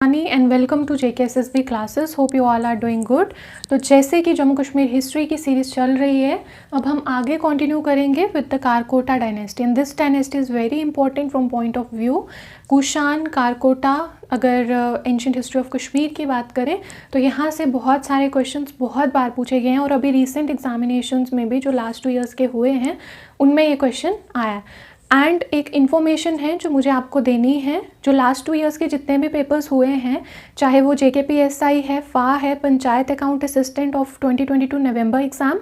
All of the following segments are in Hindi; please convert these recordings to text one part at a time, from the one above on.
And welcome to JKSSB classes. Hope you all are doing good. तो जैसे कि जम्मू कश्मीर हिस्ट्री की सीरीज़ चल रही है, अब हम आगे कंटिन्यू करेंगे with the Karkota dynasty. And this dynasty is very important from point of view Kushan Karkota. अगर एंशिएंट हिस्ट्री ऑफ कश्मीर की बात करें तो यहाँ से बहुत सारे क्वेश्चंस बहुत बार पूछे गए हैं और अभी रिसेंट एग्जामिनेशंस में भी जो लास्ट 2 ईयर्स के हुए हैं उनमें ये क्वेश्चन आया। एंड एक इन्फॉर्मेशन है जो मुझे आपको देनी है, जो लास्ट 2 ईयर्स के जितने भी पेपर्स हुए हैं, चाहे वो JKPSI है, FA है, panchayat account assistant of 2022 November exam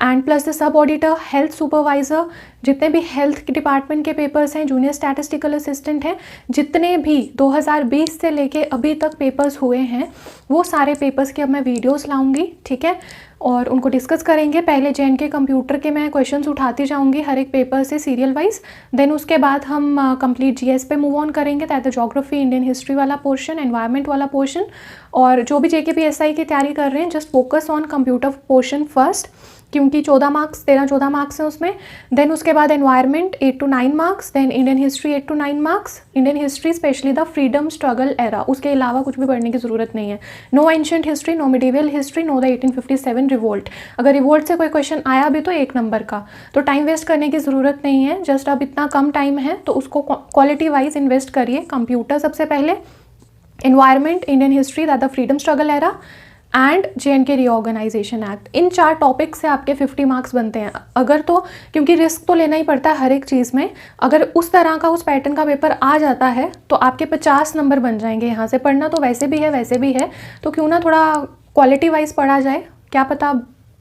and plus the sub auditor, health supervisor, जितने भी हेल्थ डिपार्टमेंट के पेपर्स हैं, जूनियर स्टैटिस्टिकल असिस्टेंट हैं, जितने भी 2020 से लेके अभी तक पेपर्स हुए हैं वो सारे पेपर्स के अब मैं वीडियोस लाऊंगी, ठीक है, और उनको डिस्कस करेंगे। पहले JNK कंप्यूटर के मैं क्वेश्चंस उठाती जाऊंगी हर एक पेपर से सीरियल वाइज, देन उसके बाद हम कंप्लीट GS पे मूव ऑन करेंगे, दैट ज्योग्राफी, इंडियन हिस्ट्री वाला पोर्शन, एनवायरनमेंट वाला पोर्शन। और जो भी JKPSI की तैयारी कर रहे हैं just focus on computer portion first, क्योंकि 13 मार्क्स हैं उसमें। देन उसके बाद environment 8 to 9 marks, then Indian history 8 to 9 marks. Indian history specially the freedom struggle era, उसके अलावा कुछ भी पढ़ने की ज़रूरत नहीं है। No ancient history, no medieval history, no the 1857 revolt. अगर रिवोल्ट से कोई क्वेश्चन आया भी तो 1 नंबर का, तो टाइम वेस्ट करने की ज़रूरत नहीं है। जस्ट अब इतना कम टाइम है तो उसको क्वालिटी वाइज इन्वेस्ट करिए। कंप्यूटर सबसे पहले, environment, Indian history the freedom struggle era and JNK reorganisation act. इन 4 टॉपिक से आपके 50 मार्क्स बनते हैं। अगर तो, क्योंकि रिस्क तो लेना ही पड़ता है हर एक चीज़ में, अगर उस तरह का, उस पैटर्न का पेपर आ जाता है तो आपके 50 नंबर बन जाएंगे। यहाँ से पढ़ना तो वैसे भी है, तो क्यों ना थोड़ा क्वालिटी वाइज पढ़ा जाए, क्या पता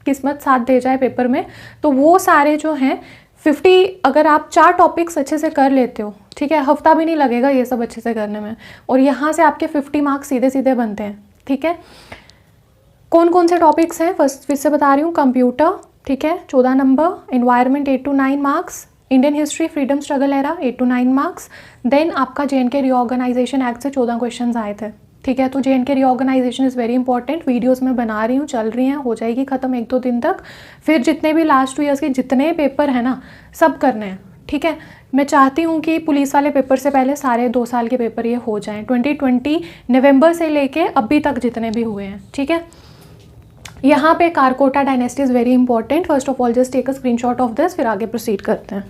किस्मत साथ दे जाए पेपर में। तो वो सारे जो हैं 50, अगर आप 4 टॉपिक्स अच्छे से कर लेते हो, ठीक है, हफ्ता भी नहीं लगेगा ये सब अच्छे से करने में, और यहाँ से आपके 50 मार्क्स सीधे सीधे बनते हैं, ठीक है। कौन कौन से टॉपिक्स हैं फिर से बता रही हूँ। कंप्यूटर, ठीक है, 14 number, environment 8 to 9 marks, Indian history freedom struggle era 8 to 9 marks. Then आपका JNK रीऑर्गेनाइजेशन एक्ट से 14 क्वेश्चन आए थे, ठीक है। तो JNK reorganisation is very important. Videos में बना रही हूँ, चल रही हैं, हो जाएगी ख़त्म 1-2 दिन तक। फिर जितने भी लास्ट 2 ईयर्स के जितने पेपर हैं ना, सब करने हैं, ठीक है। मैं चाहती हूँ कि पुलिस वाले पेपर से पहले सारे 2 साल के पेपर ये हो जाएँ, 2020 नवंबर से लेके अभी तक जितने भी हुए हैं, ठीक है। यहाँ पे Karkota dynasty is very important. First of all just take a screenshot of this, फिर आगे प्रोसीड करते हैं।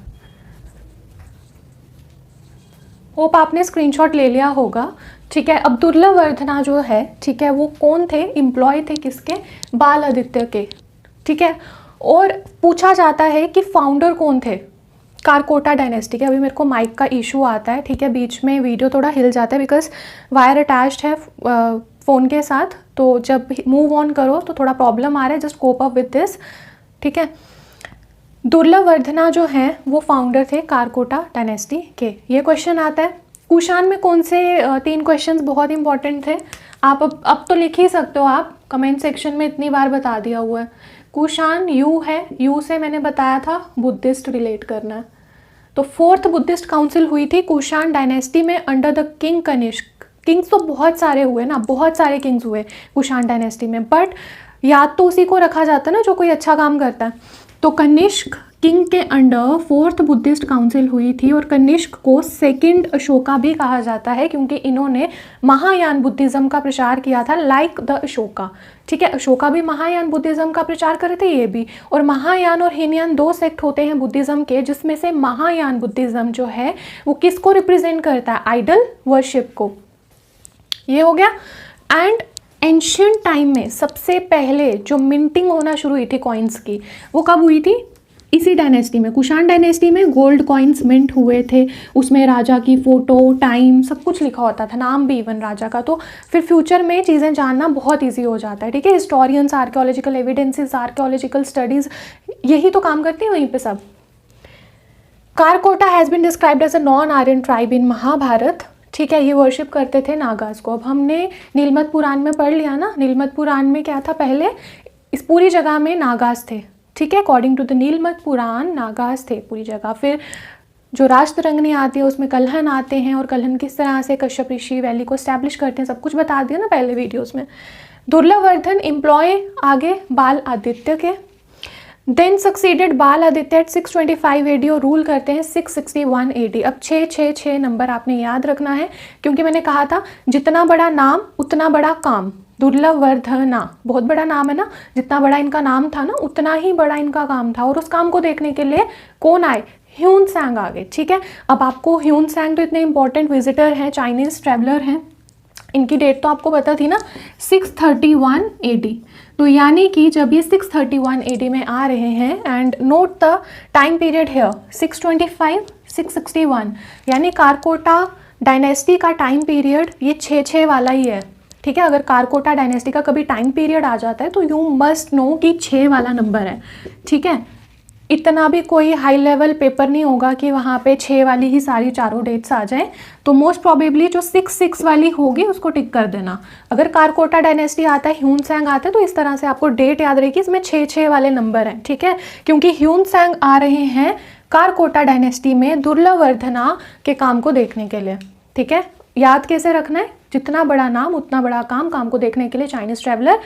होप आपने स्क्रीनशॉट ले लिया होगा, ठीक है। अब दुर्लभवर्धना जो है, ठीक है, वो कौन थे? एम्प्लॉय थे किसके? बाल आदित्य के, ठीक है। और पूछा जाता है कि फाउंडर कौन थे कारकोटा डायनेस्टी के। अभी मेरे को माइक का इशू आता है, ठीक है, बीच में वीडियो थोड़ा हिल जाता है बिकॉज वायर अटैच्ड है फ़ोन के साथ, तो जब मूव ऑन करो तो थोड़ा प्रॉब्लम आ रहा है। Just cope up with this, ठीक है। दुर्लभवर्धना जो हैं वो फाउंडर थे कारकोटा डायनेस्टी के। ये क्वेश्चन आता है। कुशान में कौन से 3 क्वेश्चंस बहुत इंपॉर्टेंट थे? आप अब तो लिख ही सकते हो, आप कमेंट सेक्शन में इतनी बार बता दिया हुआ है। कुशान यू है, यू से मैंने बताया था बुद्धिस्ट रिलेट करना है। तो 4th बुद्धिस्ट काउंसिल हुई थी कुशान डायनेस्टी में under the king Kanishka. Kings तो बहुत सारे हुए ना, बहुत सारे किंग्स हुए कुशान डायनेस्टी में, बट याद तो उसी को रखा जाता है ना जो कोई अच्छा काम करता है। तो कनिष्क किंग के अंडर 4th बुद्धिस्ट काउंसिल हुई थी, और कनिष्क को 2nd अशोका भी कहा जाता है क्योंकि इन्होंने महायान बुद्धिज़्म का प्रचार किया था, लाइक द अशोका, ठीक है। अशोका भी महायान बुद्धिज़्म का प्रचार करे थे, ये भी। और महायान और हीनयान 2 सेक्ट होते हैं बुद्धिज़्म के, जिसमें से महायान बुद्धिज़्म जो है वो किसको रिप्रेजेंट करता है? आइडल वर्शिप को। ये हो गया। एंड एंशिएंट टाइम में सबसे पहले जो मिंटिंग होना शुरू हुई थी कॉइन्स की, वो कब हुई थी? इसी डायनेस्टी में, कुशान डायनेस्टी में गोल्ड कॉइन्स मिंट हुए थे। उसमें राजा की फ़ोटो, टाइम, सब कुछ लिखा होता था, नाम भी इवन राजा का। तो फिर फ्यूचर में चीज़ें जानना बहुत ईजी हो जाता है, ठीक है। Historians, archaeological evidences, archaeological studies, यही तो काम करते हैं वहीं पे सब। Karkota has been described as a non Aryan tribe in Mahabharata, ठीक है। ये वर्शिप करते थे नागास को। अब हमने नीलमत पुराण में पढ़ लिया ना, नीलमत पुराण में क्या था? पहले इस पूरी जगह में नागास थे, ठीक है। अकॉर्डिंग टू द नीलमत पुराण नागास थे पूरी जगह। फिर जो राष्ट्ररंगनी आती है उसमें कल्हन आते हैं, और कल्हन किस तरह से कश्यप ऋषि वैली को स्टैब्लिश करते हैं, सब कुछ बता दिया ना पहले वीडियोज़ में। दुर्लभवर्धन एम्प्लॉय आगे बाल आदित्य के। देन सक्सीडेड बाल आदित्य एट 625 AD और रूल करते हैं 661 AD। अब 666 नंबर आपने याद रखना है, क्योंकि मैंने कहा था जितना बड़ा नाम उतना बड़ा काम। दुर्लभवर्धना बहुत बड़ा नाम है ना, जितना बड़ा इनका नाम था ना उतना ही बड़ा इनका काम था, और उस काम को देखने के लिए कौन आए, ह्यून सांग आ गए। ठीक है, अब आपको ह्यून सांग तो इतने इंपॉर्टेंट विजिटर हैं, चाइनीज ट्रैवलर हैं, इनकी डेट तो आपको पता थी ना 631 AD। तो यानी कि जब ये 631 AD में आ रहे हैं, and note the time period here 625 661, यानी कारकोटा डायनेस्टी का टाइम पीरियड ये 6 वाला ही है। ठीक है, अगर कारकोटा डायनेस्टी का कभी टाइम पीरियड आ जाता है तो यू मस्ट नो कि 6 वाला नंबर है। ठीक है, इतना भी कोई हाई लेवल पेपर नहीं होगा कि वहाँ पे 6 वाली ही सारी चारों डेट्स आ जाएं, तो मोस्ट प्रोबेबली जो 6 वाली होगी उसको टिक कर देना। अगर कारकोटा डायनेस्टी आता है, ह्यून सांग आता है, तो इस तरह से आपको डेट याद रहेगी, इसमें 6 वाले नंबर हैं। ठीक है, क्योंकि ह्यून सांग आ रहे हैं कारकोटा डायनेस्टी में दुर्लभवर्धना के काम को देखने के लिए। ठीक है, याद कैसे रखना है, जितना बड़ा नाम उतना बड़ा काम, काम को देखने के लिए चाइनीज ट्रैवलर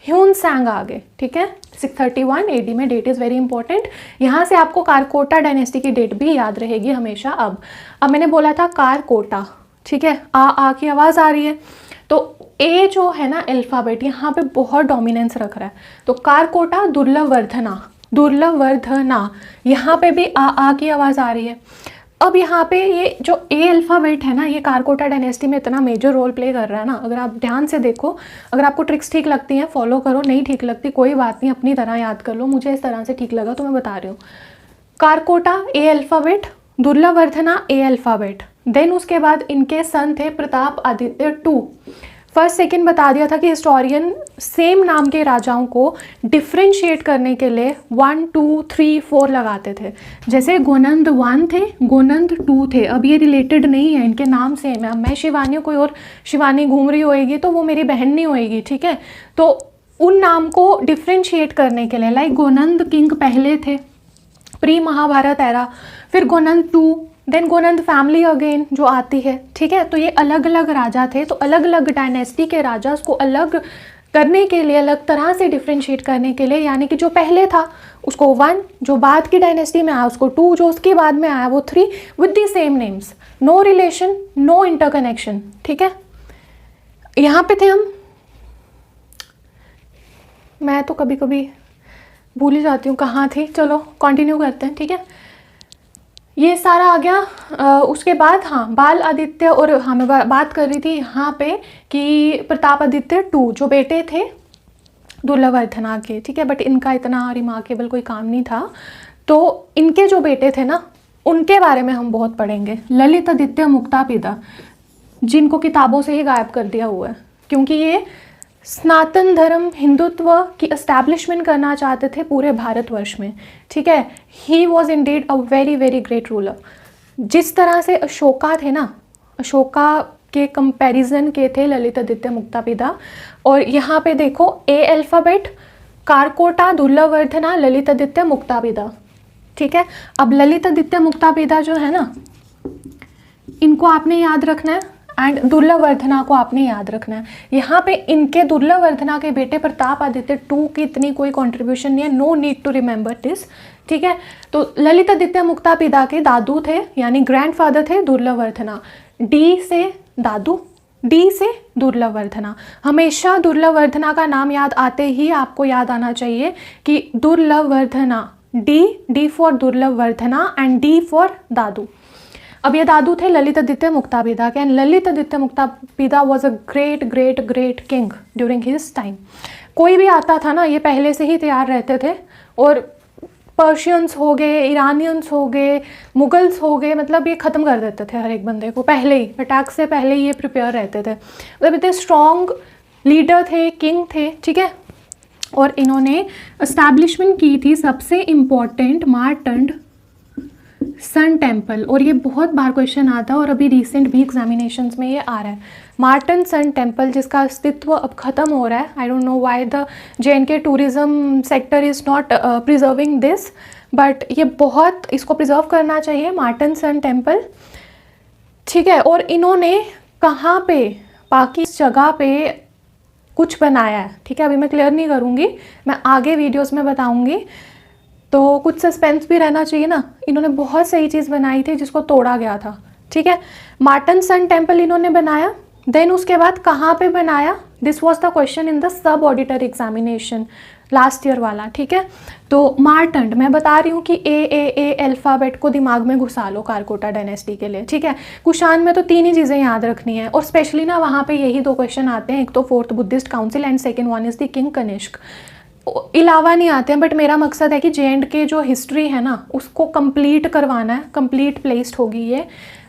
ह्यून सांग आ गए। ठीक है, 631 AD में डेट इज़ वेरी इंपॉर्टेंट। यहाँ से आपको कारकोटा डायनेस्टी की डेट भी याद रहेगी हमेशा। अब मैंने बोला था कारकोटा, ठीक है, आ की आवाज़ आ रही है, तो ए जो है ना अल्फ़ाबेट यहाँ पे बहुत डोमिनेंस रख रहा है, तो कारकोटा दुर्लभवर्धना, दुर्लभवर्धना, यहाँ पे भी आ की आवाज़ आ रही है। अब यहाँ पे ये जो ए अल्फ़ाबेट है ना, ये कारकोटा डायनेस्टी में इतना मेजर रोल प्ले कर रहा है ना। अगर आप ध्यान से देखो, अगर आपको ट्रिक्स ठीक लगती हैं फॉलो करो, नहीं ठीक लगती कोई बात नहीं, अपनी तरह याद कर लो। मुझे इस तरह से ठीक लगा तो मैं बता रही हूँ। कारकोटा ए अल्फ़ाबेट, दुर्लभवर्धना ए अल्फ़ाबेट, देन उसके बाद इनके सन थे प्रताप आदित्य 2। फर्स्ट सेकंड बता दिया था कि हिस्टोरियन सेम नाम के राजाओं को डिफ्रेंशिएट करने के लिए 1 2 3 4 लगाते थे। जैसे गोनंद 1 थे, गोनंद 2 थे। अब ये रिलेटेड नहीं है, इनके नाम सेम है। अब मैं शिवानी, कोई और शिवानी घूम रही होएगी तो वो मेरी बहन नहीं होएगी। ठीक है, तो उन नाम को डिफ्रेंशिएट करने के लिए, लाइक गोनंद किंग पहले थे प्री महाभारत एरा, फिर Gonanda 2, then Gonanda family again जो आती है। ठीक है, तो ये अलग अलग राजा थे, तो अलग अलग डायनेस्टी के राजा को अलग करने के लिए, अलग तरह से डिफ्रेंशिएट करने के लिए, यानी कि जो पहले था उसको 1, जो बाद की डायनेस्टी में आया उसको 2, जो उसके बाद में आया वो 3, with the same names, no relation, no interconnection. ठीक है, यहाँ पे थे हम, मैं तो कभी कभी भूल ही जाती हूँ कहाँ थी। चलो कंटिन्यू करते हैं। ठीक है, ये सारा आ गया। उसके बाद हाँ, बाल आदित्य, और हाँ मैं बात कर रही थी यहाँ पे कि प्रताप आदित्य 2 जो बेटे थे दुर्लभवर्धना के। ठीक है, बट इनका इतना रिमार्केबल कोई काम नहीं था, तो इनके जो बेटे थे ना उनके बारे में हम बहुत पढ़ेंगे। ललित आदित्य मुक्तापिता, जिनको किताबों से ही गायब कर दिया हुआ है, क्योंकि ये सनातन धर्म हिंदुत्व की एस्टैब्लिशमेंट करना चाहते थे पूरे भारतवर्ष में। ठीक है, he was indeed a very very great ruler. जिस तरह से अशोका थे ना, अशोका के कंपैरिजन के थे ललित आदित्य मुक्तापिता। और यहाँ पे देखो ए अल्फ़ाबेट, कारकोटा दुर्लभवर्धना, ललित आदित्य मुक्तापिता। ठीक है, अब ललित आदित्य मुक्तापिता जो है ना, इनको आपने याद रखना है, एंड दुर्लभवर्धना को आपने याद रखना है। यहाँ पे इनके दुर्लभवर्धना के बेटे प्रताप आदित्य 2 की इतनी कोई कंट्रीब्यूशन नहीं है, no need to remember this. ठीक है, तो ललित आदित्य मुक्तापिता के दादू थे, यानी ग्रैंडफादर थे दुर्लभवर्धना। डी से दादू, डी से दुर्लभवर्धना। हमेशा दुर्लभवर्धना का नाम याद आते ही आपको याद आना चाहिए कि Durlabhavardhana, D for Durlabhavardhana and D for dadu. अब ये दादू थे ललित आदित्य मुक्तापिता के, and Lalit Aditya Muktapida was a great great great king during his time. कोई भी आता था ना, ये पहले से ही तैयार रहते थे, और पर्शियंस हो गए, ईरानियंस हो गए, मुगल्स हो गए, मतलब ये ख़त्म कर देते थे हर एक बंदे को पहले ही, अटैक से पहले ही ये प्रिपेयर रहते थे। मतलब इतने स्ट्रॉन्ग लीडर थे, किंग थे। ठीक है, और इन्होंने एस्टैब्लिशमेंट की थी सबसे इम्पॉर्टेंट मार्टंड सन टेम्पल, और ये बहुत बार क्वेश्चन आता है और अभी रिसेंट भी एग्जामिनेशंस में ये आ रहा है। मार्टन सन टेम्पल, जिसका अस्तित्व अब ख़त्म हो रहा है। I don't know why the JNK tourism sector is not preserving this, but ये बहुत, इसको प्रिजर्व करना चाहिए, मार्टन सन टेम्पल। ठीक है, और इन्होंने कहाँ पे, बाकी जगह पे कुछ बनाया है। ठीक है, अभी मैं क्लियर नहीं करूँगी, मैं आगे वीडियोज़ में बताऊँगी। तो कुछ सस्पेंस भी रहना चाहिए ना। इन्होंने बहुत सही चीज़ बनाई थी जिसको तोड़ा गया था, ठीक है। मार्टन सन टेम्पल इन्होंने बनाया, देन उसके बाद कहाँ पे बनाया, this was the question in the sub auditor examination last year वाला, ठीक है। तो मार्टन, मैं बता रही हूँ कि ए अल्फ़ाबेट को दिमाग में घुसा लो कारकोटा डायनेस्टी के लिए, ठीक है। कुषाण में तो 3 ही चीज़ें याद रखनी है, और स्पेशली ना वहाँ पे यही 2 क्वेश्चन आते हैं, एक तो 4th Buddhist council and second one is the king Kanishka. अलावा नहीं आते हैं, बट मेरा मकसद है कि J&K जो हिस्ट्री है ना उसको कंप्लीट करवाना है, कंप्लीट प्लेस्ड होगी ये।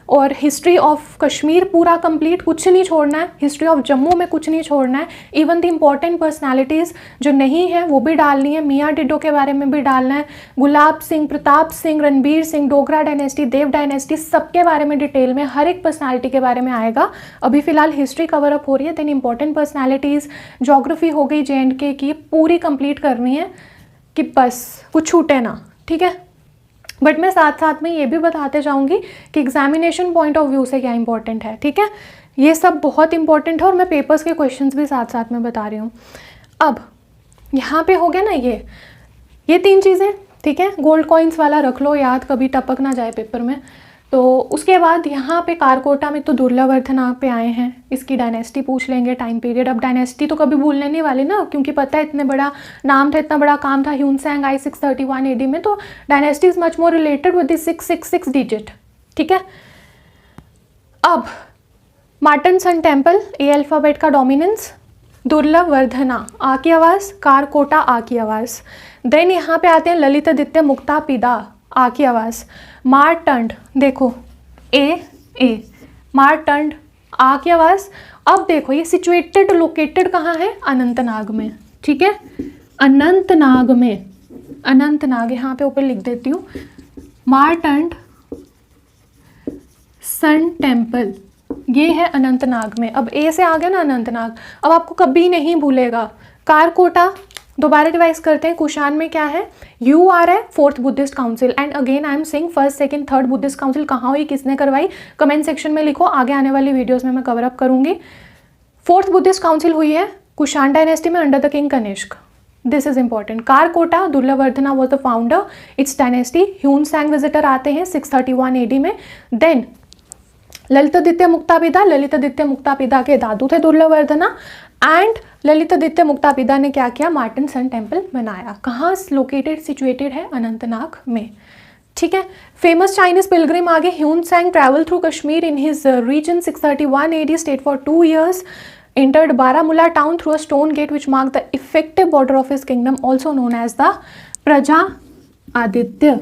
और हिस्ट्री ऑफ कश्मीर पूरा कंप्लीट, कुछ नहीं छोड़ना है। हिस्ट्री ऑफ जम्मू में कुछ नहीं छोड़ना है। इवन द इम्पॉर्टेंट पर्सनालिटीज़ जो नहीं है वो भी डालनी है। मियाँ डिडो के बारे में भी डालना है। गुलाब सिंह, प्रताप सिंह, रणबीर सिंह, डोगरा डायनेस्टी, देव डायनेस्टी, सबके बारे में डिटेल में हर एक पर्सनैलिटी के बारे में आएगा। अभी फ़िलहाल हिस्ट्री कवर अप हो रही है, देन इंपॉर्टेंट पर्सनैलिटीज़, जोग्राफी हो गई J&K की, पूरी कंप्लीट करनी है कि बस कुछ छूटे ना, ठीक है। बट मैं साथ साथ में ये भी बताते जाऊंगी कि एग्जामिनेशन पॉइंट ऑफ व्यू से क्या इंपॉर्टेंट है, ठीक है। ये सब बहुत इंपॉर्टेंट है और मैं पेपर्स के क्वेश्चंस भी साथ साथ में बता रही हूँ। अब यहाँ पे हो गया ना ये 3 चीज़ें, ठीक है। गोल्ड कॉइन्स वाला रख लो याद, कभी टपक ना जाए पेपर में। तो उसके बाद यहाँ पे कारकोटा में तो दुर्लभवर्धना पे आए हैं, इसकी डायनेस्टी पूछ लेंगे, टाइम पीरियड। अब डायनेस्टी तो कभी भूलने नहीं वाली ना, क्योंकि पता है इतने बड़ा नाम था, इतना बड़ा काम था। ह्यूनसैंग आई 631 AD में, तो dynasty is much more related with the 666 digit, ठीक है। अब मार्टन सन टेम्पल, ए अल्फ़ाबेट का डोमिनेंस, दुर्लभवर्धना आ की आवाज़, कारकोटा आ की आवाज़। देन यहाँ पे आते हैं ललितादित्य मुक्तापिदा, आ की आवाज़। मार्टंड, देखो ए मार्टंड, आ की आवाज़। अब देखो ये सिचुएटेड, लोकेटेड कहाँ है, अनंतनाग में, ठीक है। अनंतनाग में, अनंतनाग यहाँ पे ऊपर लिख देती हूँ, मार्टंड सन टेम्पल, ये है अनंतनाग में। अब ए से आ गया ना अनंतनाग, अब आपको कभी नहीं भूलेगा। कारकोटा दोबारा रिवाइज करते हैं, कुषाण में क्या है, UR है 4th Buddhist council. And again I am saying 1st, 2nd, 3rd Buddhist council कहाँ हुई, किसने करवाई, कमेंट सेक्शन में लिखो, आगे आने वाली वीडियोस में मैं कवर अप करूंगी। 4th बुद्धिस्ट काउंसिल हुई है कुषाण डायनेस्टी में under the king Kanishka, this is important. Karkota, Durlabhavardhana was the founder, its dynasty. Hiuen Tsang visitor आते हैं 631 AD में। देन ललितादित्य मुक्तापिदा, ललितादित्य मुक्तापिदा के दादू थे दुर्लभवर्धना, एंड ललितादित्य मुक्तापिदा ने क्या किया, मार्टन सन टेम्पल बनाया। कहाँ लोकेटेड, सिचुएटेड है, अनंतनाग में, ठीक है। फेमस चाइनीज पिलग्रिम आगे, Hiuen Tsang travel through Kashmir in his region 631 AD, stayed for 2 years, entered Baramulla town through a stone gate which marked the effective border of his kingdom, also known as the प्रजा आदित्य,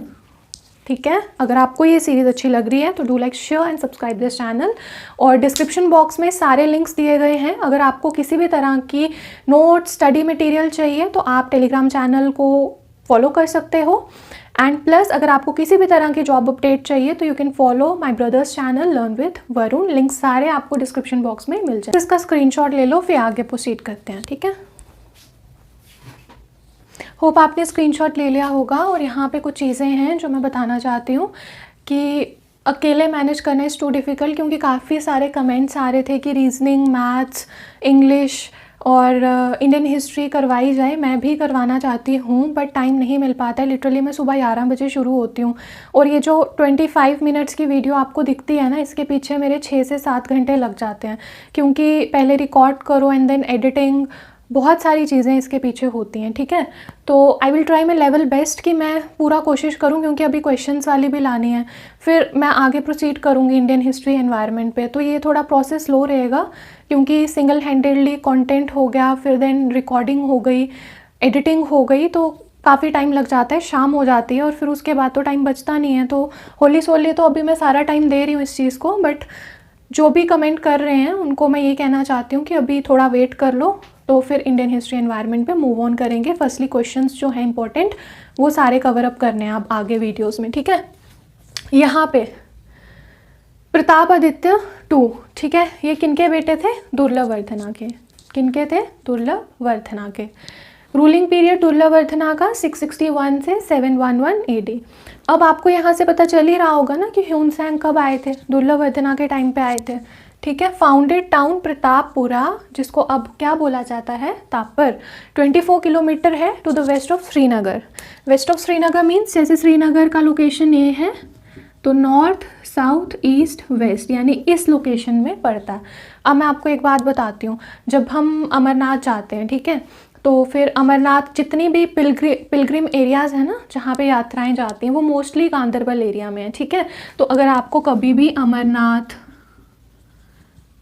ठीक है। अगर आपको ये सीरीज़ अच्छी लग रही है तो do like, share and subscribe this channel. और डिस्क्रिप्शन बॉक्स में सारे लिंक्स दिए गए हैं। अगर आपको किसी भी तरह की नोट, स्टडी मटेरियल चाहिए तो आप टेलीग्राम चैनल को फॉलो कर सकते हो। एंड प्लस अगर आपको किसी भी तरह की जॉब अपडेट चाहिए तो you can follow my brothers channel learn with Varun, link सारे आपको डिस्क्रिप्शन बॉक्स में मिल जाए। इसका स्क्रीनशॉट ले लो, फिर आगे प्रोसीड करते हैं, ठीक है। होप आपने स्क्रीनशॉट ले लिया होगा। और यहाँ पे कुछ चीज़ें हैं जो मैं बताना चाहती हूँ कि अकेले मैनेज करना इज़ टू डिफ़िकल्ट, क्योंकि काफ़ी सारे कमेंट्स आ रहे थे कि रीजनिंग, मैथ्स, इंग्लिश और इंडियन हिस्ट्री करवाई जाए। मैं भी करवाना चाहती हूँ बट टाइम नहीं मिल पाता है। लिटरली मैं सुबह 11 बजे शुरू होती हूँ और ये जो 25 मिनट्स की वीडियो आपको दिखती है ना, इसके पीछे मेरे 6 से 7 घंटे लग जाते हैं, क्योंकि पहले रिकॉर्ड करो एंड देन एडिटिंग, बहुत सारी चीज़ें इसके पीछे होती हैं, ठीक है। तो I will try my level best कि मैं पूरा कोशिश करूं, क्योंकि अभी क्वेश्चंस वाली भी लानी है। फिर मैं आगे प्रोसीड करूंगी इंडियन हिस्ट्री एनवायरनमेंट पे, तो ये थोड़ा प्रोसेस स्लो रहेगा, क्योंकि सिंगल हैंडेडली कंटेंट हो गया, फिर देन रिकॉर्डिंग हो गई, एडिटिंग हो गई, तो काफ़ी टाइम लग जाता है, शाम हो जाती है और फिर उसके बाद तो टाइम बचता नहीं है। तो होली सोली तो अभी मैं सारा टाइम दे रही हूँ इस चीज़ को, बट जो भी कमेंट कर रहे हैं उनको मैं ये कहना चाहती हूँ कि अभी थोड़ा वेट कर लो, तो फिर इंडियन हिस्ट्री एनवायरनमेंट पे मूव ऑन करेंगे। फर्स्टली क्वेश्चंस जो हैं इंपॉर्टेंट वो सारे कवर अप करने हैं आप आगे वीडियोस में, ठीक है। यहाँ पे प्रतापादित्य 2, ठीक है, ये किनके बेटे थे, दुर्लभवर्धना के। किनके थे, दुर्लभवर्धना के। रूलिंग पीरियड दुर्लभवर्धना का 661 से 711 AD। अब आपको यहाँ से पता चल ही रहा होगा ना कि ह्यूनसैंग कब आए थे, दुर्लभवर्धना के टाइम पे आए थे, ठीक है। फाउंडेड टाउन प्रतापपुरा, जिसको अब क्या बोला जाता है, तापर, 24 किलोमीटर है to the west of Srinagar. West of Srinagar means जैसे श्रीनगर का लोकेशन ये है तो नॉर्थ साउथ ईस्ट वेस्ट यानी इस लोकेशन में पड़ता है। अब मैं आपको एक बात बताती हूँ, जब हम अमरनाथ जाते हैं, ठीक है, तो फिर अमरनाथ जितनी भी पिलग्रिम एरियाज़ हैं ना जहाँ पे यात्राएं जाती हैं वो मोस्टली गांदरबल एरिया में है, ठीक है। तो अगर आपको कभी भी अमरनाथ,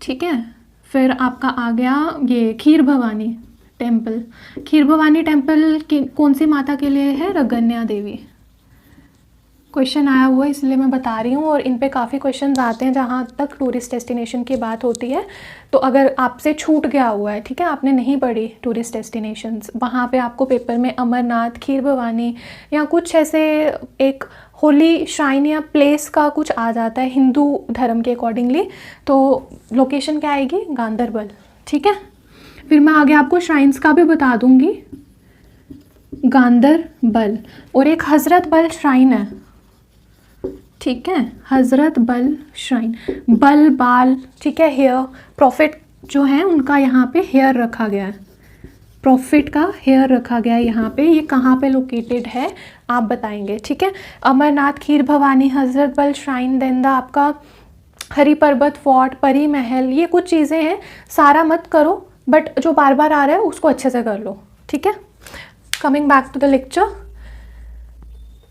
ठीक है, फिर आपका आ गया ये खीर भवानी टेम्पल। खीर भवानी टेम्पल की कौन सी माता के लिए है, रगन्या देवी। क्वेश्चन आया हुआ है इसलिए मैं बता रही हूँ, और इन पे काफ़ी क्वेश्चंस आते हैं जहाँ तक टूरिस्ट डेस्टिनेशन की बात होती है। तो अगर आपसे छूट गया हुआ है, ठीक है, आपने नहीं पढ़ी टूरिस्ट डेस्टिनेशंस, वहाँ पे आपको पेपर में अमरनाथ, खीर भवानी या कुछ ऐसे एक होली श्राइन या प्लेस का कुछ आ जाता है हिंदू धर्म के अकॉर्डिंगली, तो लोकेशन क्या आएगी, गांदरबल, ठीक है। फिर मैं आगे आपको श्राइन्स का भी बता दूँगी, गांदरबल। और एक हज़रत बल श्राइन है, ठीक है, हज़रत बल श्राइन, बल बाल, ठीक है, हेयर, प्रॉफिट जो है उनका यहाँ पे हेयर रखा गया है, प्रॉफिट का हेयर रखा गया है यहाँ पे। ये कहाँ पे लोकेटेड है आप बताएंगे, ठीक है। अमरनाथ, खीर भवानी, हज़रत बल श्राइन, देंदा आपका हरी पर्वत फोर्ट, परी महल, ये कुछ चीज़ें हैं, सारा मत करो बट जो बार बार आ रहा है उसको अच्छे से कर लो, ठीक है। Coming back to the lecture,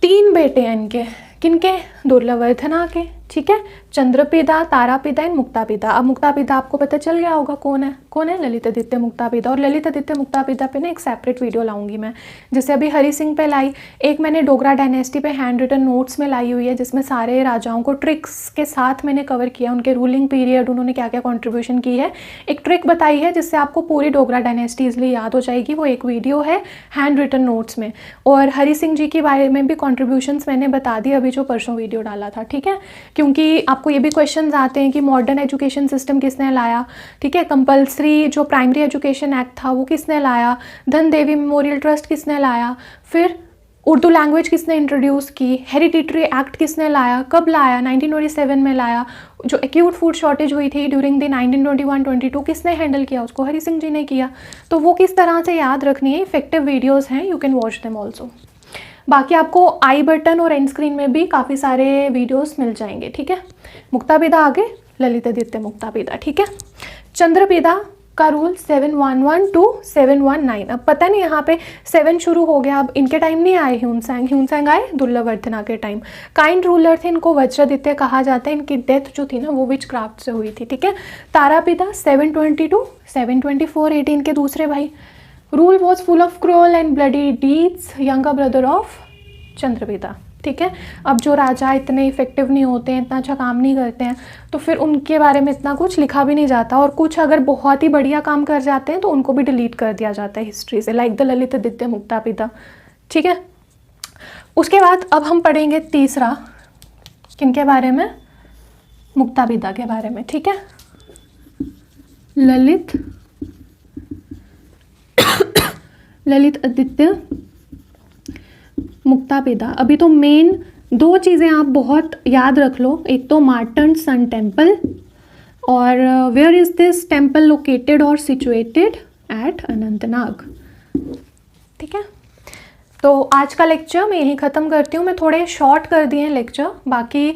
3 बेटे हैं इनके, किनके, दुर्लभवर्धना के, ठीक है, चंद्रपिता, तारापिता एंड मुक्तापिता। अब मुक्तापिता आपको पता चल गया होगा कौन है, ललितादित्य मुक्तापिता। और ललितादित्य मुक्तापिता पे ना एक सेपरेट वीडियो लाऊंगी मैं, जैसे अभी हरि सिंह पे लाई, एक मैंने डोगरा डायनेस्टी पे हैंड रिटन नोट्स में लाई हुई है जिसमें सारे राजाओं को ट्रिक्स के साथ मैंने कवर किया, उनके रूलिंग पीरियड, उन्होंने क्या क्या कॉन्ट्रीब्यूशन की है, एक ट्रिक बताई है जिससे आपको पूरी डोगरा डायनेस्टी इसलिए याद हो जाएगी। वो एक वीडियो है हैंड रिटन नोट्स में। और हरि सिंह जी के बारे में भी कॉन्ट्रीब्यूशंस मैंने बता दी अभी जो परसों वीडियो डाला था, ठीक है। क्योंकि आपको ये भी क्वेश्चंस आते हैं कि मॉडर्न एजुकेशन सिस्टम किसने लाया, ठीक है, कंपलसरी जो प्राइमरी एजुकेशन एक्ट था वो किसने लाया, धन देवी मेमोरियल ट्रस्ट किसने लाया, फिर उर्दू लैंग्वेज किसने इंट्रोड्यूस की, हेरिडिटरी एक्ट किसने लाया, कब लाया, 1927 में लाया, जो एक्यूट फूड शॉर्टेज हुई थी ड्यूरिंग द 1921-22 किसने हैंडल किया, उसको हरि सिंह जी ने किया। तो वो किस तरह से याद रखनी है, इफेक्टिव वीडियोज़ हैं, you can watch them also. बाकी आपको आई बटन और एंड स्क्रीन में भी काफ़ी सारे वीडियोस मिल जाएंगे, ठीक है। मुक्तापिता आगे, ललितादित्य मुक्तापिता, ठीक है। चंद्रपिता का रूल 711 to 719। अब पता नहीं यहाँ पे 7 शुरू हो गया, अब इनके टाइम नहीं आए ह्यूनसैंग आए दुर्लभवर्धना के टाइम। काइंड रूलर थे, इनको वज्रादित्य कहा जाता है। इनकी डेथ जो थी ना वो विच क्राफ्ट से हुई थी, ठीक है। तारापिता 720 to 724 AD, इनके दूसरे भाई। Rule was full of cruel and bloody deeds, younger brother of Chandrapida, ठीक है। अब जो राजा इतने इफेक्टिव नहीं होते हैं, इतना अच्छा काम नहीं करते हैं, तो फिर उनके बारे में इतना कुछ लिखा भी नहीं जाता, और कुछ अगर बहुत ही बढ़िया काम कर जाते हैं तो उनको भी डिलीट कर दिया जाता है हिस्ट्री से, लाइक द ललितादित्य मुक्तापिता, ठीक है। उसके बाद अब हम पढ़ेंगे तीसरा, किनके बारे में, मुक्तापिता के बारे में, ठीक है। ललित आदित्य मुक्तापिता। अभी तो मेन 2 चीज़ें आप बहुत याद रख लो, एक तो मार्टन सन टेम्पल, और where is this temple located और सिचुएटेड, एट अनंतनाग, ठीक है। तो आज का लेक्चर मैं यहीं ख़त्म करती हूँ। मैं थोड़े शॉर्ट कर दिए हैं लेक्चर, बाकी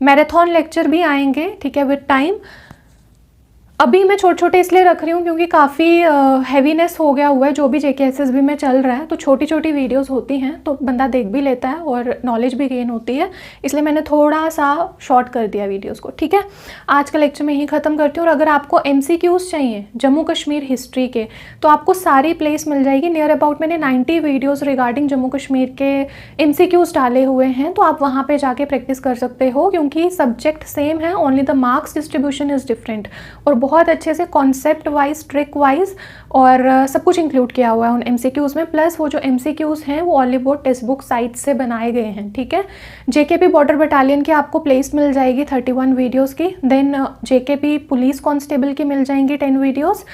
मैराथन लेक्चर भी आएंगे, ठीक है, विद टाइम। अभी मैं छोटे छोटे इसलिए रख रही हूँ क्योंकि काफ़ी हैवीनेस हो गया हुआ है, जो भी JKSSB में चल रहा है, तो छोटी छोटी वीडियोस होती हैं तो बंदा देख भी लेता है और नॉलेज भी गेन होती है, इसलिए मैंने थोड़ा सा शॉर्ट कर दिया वीडियोस को, ठीक है। आज का लेक्चर मैं यहीं ख़त्म करती हूँ। और अगर आपको MCQs चाहिए जम्मू कश्मीर हिस्ट्री के तो आपको सारी प्लेस मिल जाएगी। नियर अबाउट मैंने 90 वीडियोज़ रिगार्डिंग जम्मू कश्मीर के MCQs डाले हुए हैं, तो आप वहाँ पर जाके प्रैक्टिस कर सकते हो, क्योंकि सब्जेक्ट सेम है, only the marks distribution is different. और बहुत अच्छे से कॉन्सेप्ट वाइज, ट्रिक वाइज और सब कुछ इंक्लूड किया हुआ है उन MCQs में। प्लस वो जो MCQs हैं वो ऑलीवुड टेक्स्ट बुक साइट से बनाए गए हैं, ठीक है। JKP बॉर्डर बटालियन की आपको प्लेस मिल जाएगी 31 वीडियोस की। देन JKP पुलिस कांस्टेबल की मिल जाएंगी 10 वीडियोस।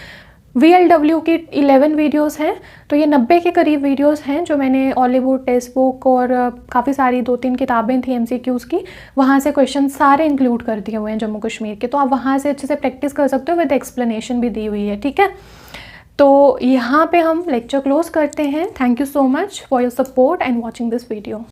VLW की 11 वीडियोस हैं, तो ये 90 के करीब वीडियोस हैं जो मैंने हॉलीवुड टेक्स्ट बुक और काफ़ी सारी 2-3 किताबें थी MCQs की, वहाँ से क्वेश्चन सारे इंक्लूड कर दिए हुए हैं जम्मू कश्मीर के। तो आप वहाँ से अच्छे से प्रैक्टिस कर सकते हो, विद एक्सप्लेनेशन भी दी हुई है, ठीक है। तो यहाँ पे हम लेक्चर क्लोज करते हैं। Thank you so much for your support and watching this video.